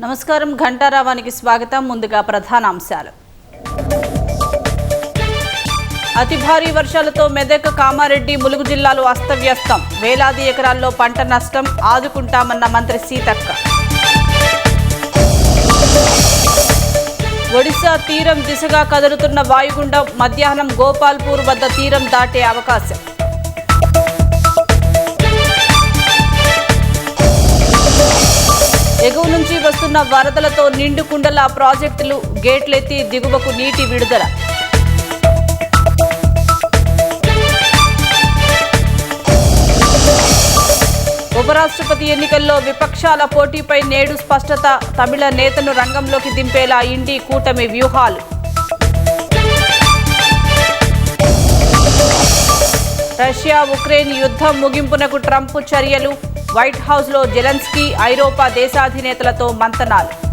నమస్కారం ఘంటారావానికి స్వాగతం. ముందుగా ప్రధానాంశాలు. అతి భారీ వర్షాలతో మెదక్, కామారెడ్డి, ములుగు జిల్లాలు అస్తవ్యస్తం. వేలాది ఎకరాల్లో పంట నష్టం. ఆదుకుంటామన్న మంత్రి సీతక్క. ఒడిశా తీరం దిశగా కదులుతున్న వాయుగుండం మధ్యాహ్నం గోపాల్పూర్ వద్ద తీరం దాటే అవకాశం. ఎగువ నుంచి వస్తున్న వరదలతో నిండు కుండల ప్రాజెక్టులు గేట్లెత్తి దిగువకు నీటి విడుదల. ఉపరాష్ట్రపతి ఎన్నికల్లో విపక్షాల పోటీపై నేడు స్పష్టత. తమిళ నేతను రంగంలోకి దింపేలా ఇండి కూటమి వ్యూహాలు. రష్యా ఉక్రెయిన్ యుద్ధం ముగింపునకు ట్రంప్ చర్యలు. వైట్ హౌస్లో జెలెన్స్కీ ఐరోపా దేశాధినేతలతో మంతనాలు.